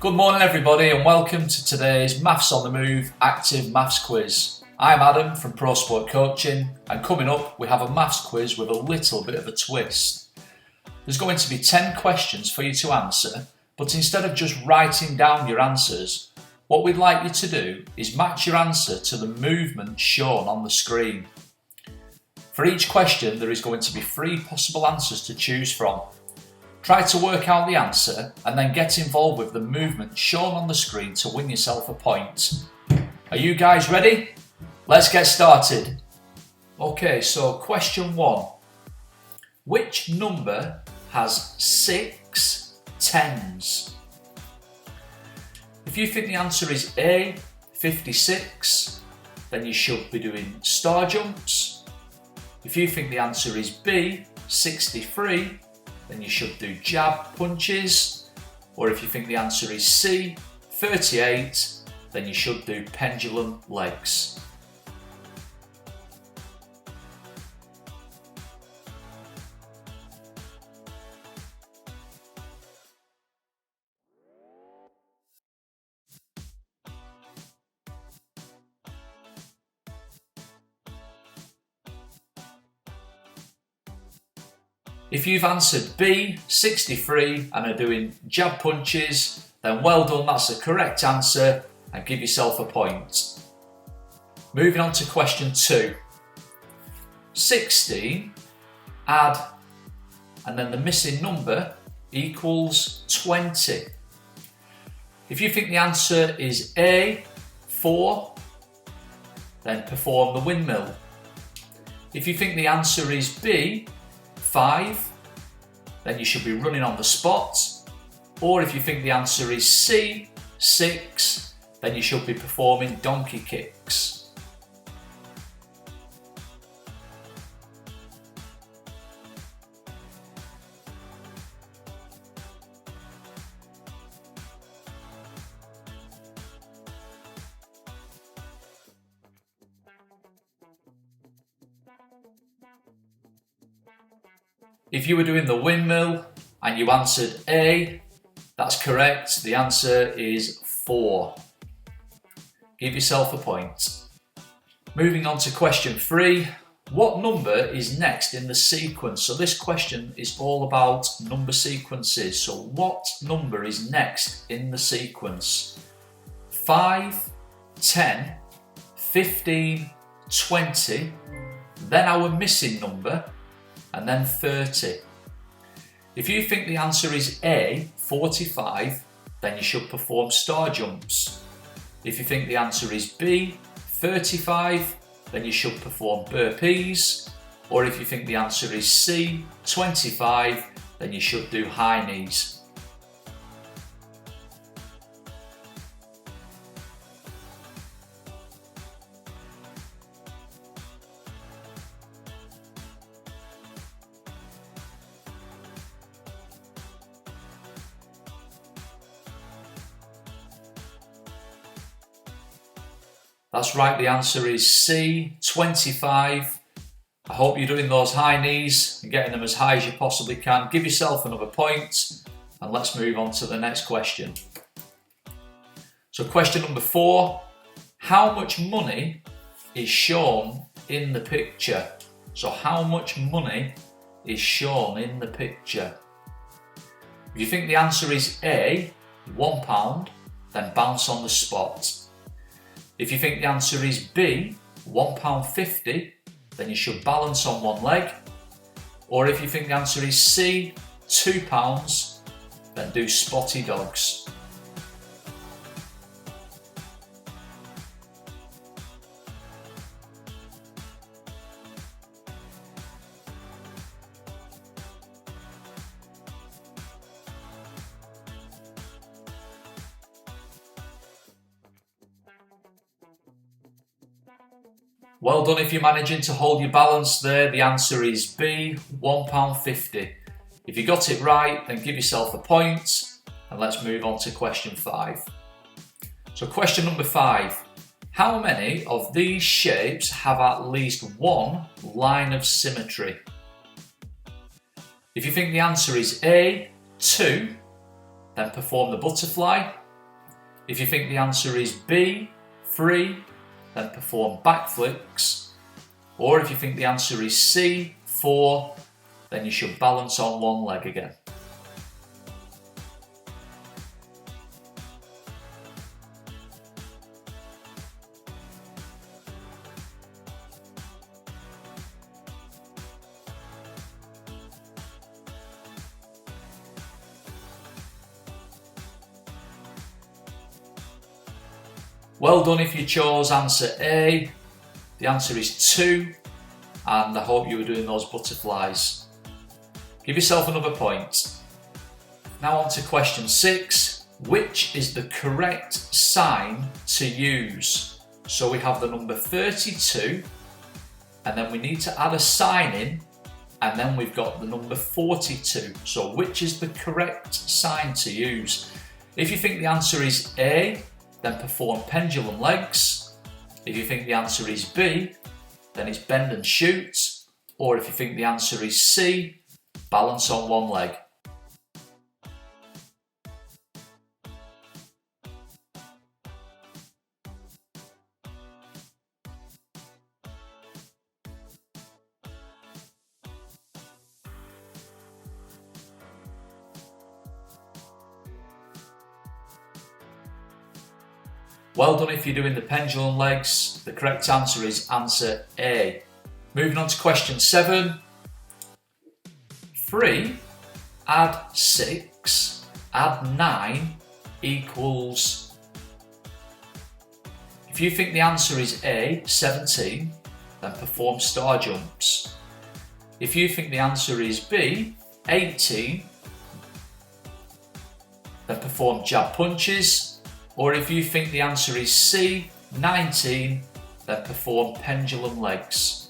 Good morning everybody and welcome to today's Maths on the Move Active Maths Quiz. I'm Adam from Pro Sport Coaching and coming up we have a maths quiz with a little bit of a twist. There's going to be 10 questions for you to answer, but instead of just writing down your answers, what we'd like you to do is match your answer to the movement shown on the screen. For each question there is going to be 3 possible answers to choose from. Try to work out the answer and then get involved with the movement shown on the screen to win yourself a point. Are you guys ready? Let's get started. Okay, so question 1. Which number has 6 tens? If you think the answer is A, 56, then you should be doing star jumps. If you think the answer is B, 63, then you should do jab punches, or if you think the answer is C, 38, then you should do pendulum legs. If you've answered B, 63, and are doing jab punches, then well done, that's the correct answer, and give yourself a point. Moving on to question 2. 16, add, and then the missing number equals 20. If you think the answer is A, 4, then perform the windmill. If you think the answer is B, 5, then you should be running on the spot, or if you think the answer is C, 6, then you should be performing donkey kicks. If you were doing the windmill and you answered A, that's correct. The answer is 4. Give yourself a point. Moving on to question 3. What number is next in the sequence? So this question is all about number sequences. So what number is next in the sequence? 5, 10, 15, 20, then our missing number, and then 30. If you think the answer is A, 45, then you should perform star jumps. If you think the answer is B, 35, then you should perform burpees. Or if you think the answer is C, 25, then you should do high knees. That's right, the answer is C, 25. I hope you're doing those high knees and getting them as high as you possibly can. Give yourself another point and let's move on to the next question. So question number 4, how much money is shown in the picture? So how much money is shown in the picture? If you think the answer is A, £1, then bounce on the spot. If you think the answer is B, £1.50, then you should balance on one leg. Or if you think the answer is C, £2, then do spotty dogs. Well done if you're managing to hold your balance there. The answer is B, £1.50. If you got it right, then give yourself a point. And let's move on to question 5. So question number 5. How many of these shapes have at least one line of symmetry? If you think the answer is A, 2, then perform the butterfly. If you think the answer is B, 3, then perform backflips. Or if you think the answer is C, 4, then you should balance on one leg again. Well done if you chose answer A. The answer is 2, and I hope you were doing those butterflies. Give yourself another point. Now on to question 6. Which is the correct sign to use? So we have the number 32, and then we need to add a sign in, and then we've got the number 42. So which is the correct sign to use? If you think the answer is A, then perform pendulum legs. If you think the answer is B, then it's bend and shoot. Or if you think the answer is C, balance on one leg. Well done if you're doing the pendulum legs. The correct answer is answer A. Moving on to question 7. 3 add 6 add 9 equals... If you think the answer is A, 17, then perform star jumps. If you think the answer is B, 18, then perform jab punches. Or if you think the answer is C, 19, then perform pendulum legs.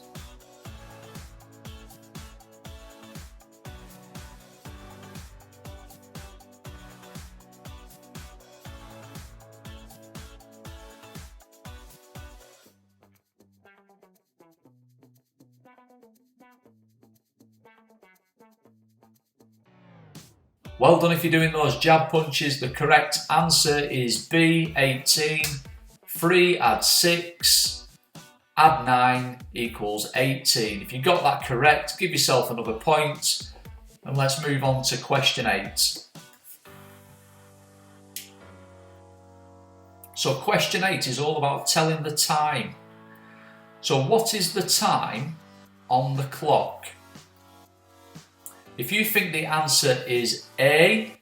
Well done if you're doing those jab punches. The correct answer is B, 18. 3 add 6, add 9 equals 18. If you got that correct, give yourself another point. And let's move on to question 8. So question 8 is all about telling the time. So what is the time on the clock? If you think the answer is A,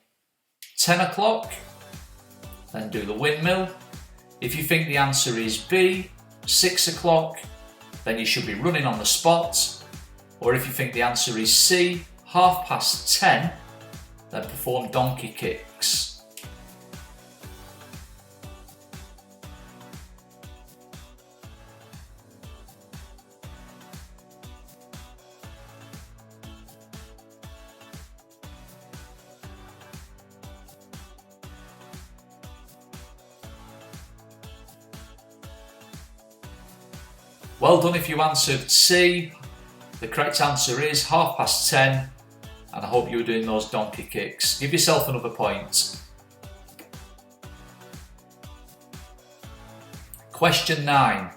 10 o'clock, then do the windmill. If you think the answer is B, 6 o'clock, then you should be running on the spot. Or if you think the answer is C, 10:30, then perform donkey kicks. Well done if you answered C. The correct answer is 10:30, and I hope you were doing those donkey kicks. Give yourself another point. Question 9.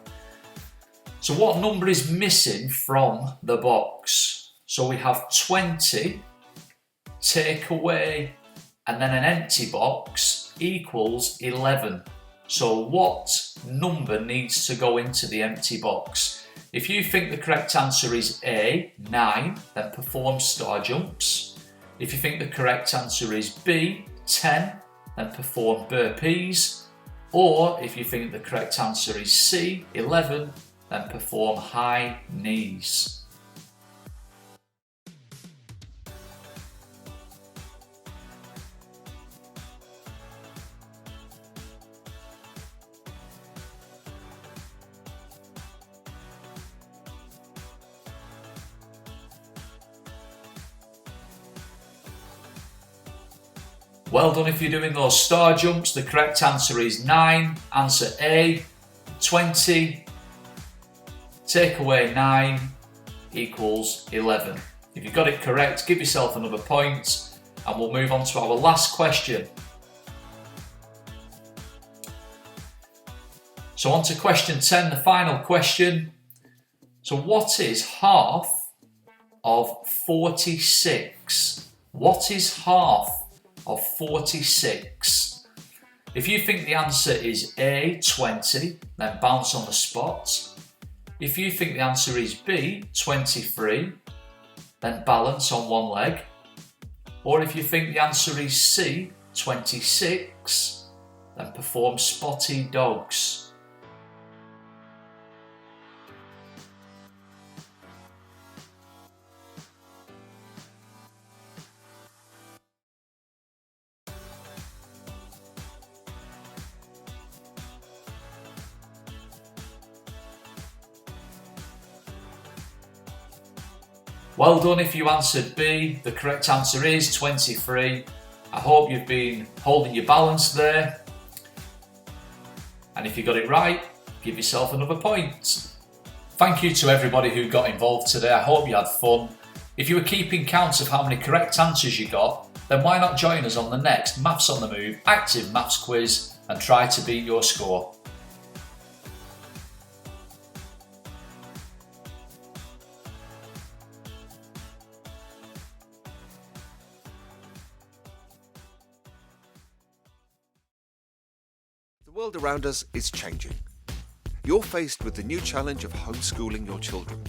So what number is missing from the box? So we have 20, take away, and then an empty box equals 11. So what number needs to go into the empty box? If you think the correct answer is A, 9, then perform star jumps. If you think the correct answer is B, 10, then perform burpees. Or if you think the correct answer is C, 11, then perform high knees. Well done if you're doing those star jumps. The correct answer is 9. Answer A, 20. Take away 9 equals 11. If you got it correct, give yourself another point, and we'll move on to our last question. So on to question 10, the final question. So what is half of 46? What is half of 46? If you think the answer is A, 20, then bounce on the spot. If you think the answer is B, 23, then balance on one leg. Or if you think the answer is C, 26, then perform spotty dogs. Well done if you answered B. The correct answer is 23. I hope you've been holding your balance there. And if you got it right, give yourself another point. Thank you to everybody who got involved today. I hope you had fun. If you were keeping count of how many correct answers you got, then why not join us on the next Maths on the Move Active Maths quiz and try to beat your score. The world around us is changing. You're faced with the new challenge of homeschooling your children.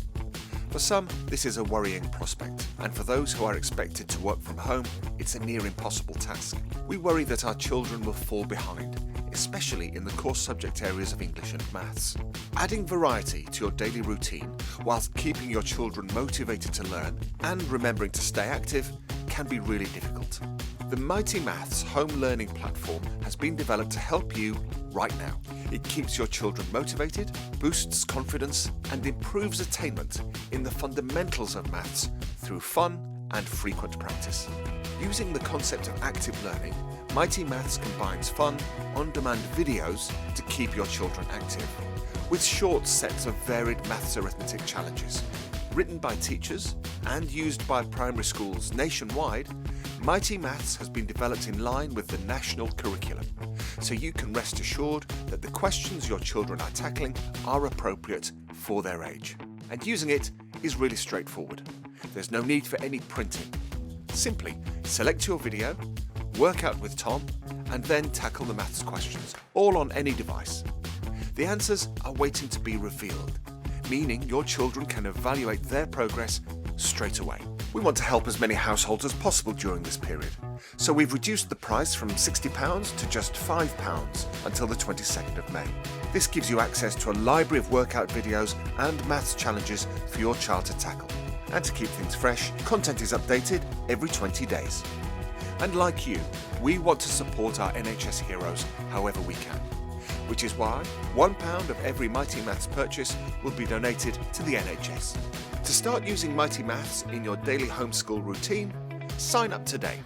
For some, this is a worrying prospect, and for those who are expected to work from home, it's a near impossible task. We worry that our children will fall behind, especially in the core subject areas of English and maths. Adding variety to your daily routine whilst keeping your children motivated to learn and remembering to stay active can be really difficult. The Mighty Maths home learning platform has been developed to help you right now. It keeps your children motivated, boosts confidence, and improves attainment in the fundamentals of maths through fun and frequent practice. Using the concept of active learning, Mighty Maths combines fun, on-demand videos to keep your children active, with short sets of varied maths arithmetic challenges. Written by teachers and used by primary schools nationwide, Mighty Maths has been developed in line with the national curriculum, so you can rest assured that the questions your children are tackling are appropriate for their age. And using it is really straightforward. There's no need for any printing. Simply select your video, work out with Tom, and then tackle the maths questions, all on any device. The answers are waiting to be revealed, meaning your children can evaluate their progress straight away. We want to help as many households as possible during this period, so we've reduced the price from £60 to just £5 until the 22nd of May. This gives you access to a library of workout videos and maths challenges for your child to tackle. And to keep things fresh, content is updated every 20 days. And like you, we want to support our NHS heroes however we can, which is why £1 of every Mighty Maths purchase will be donated to the NHS. To start using Mighty Maths in your daily homeschool routine, sign up today.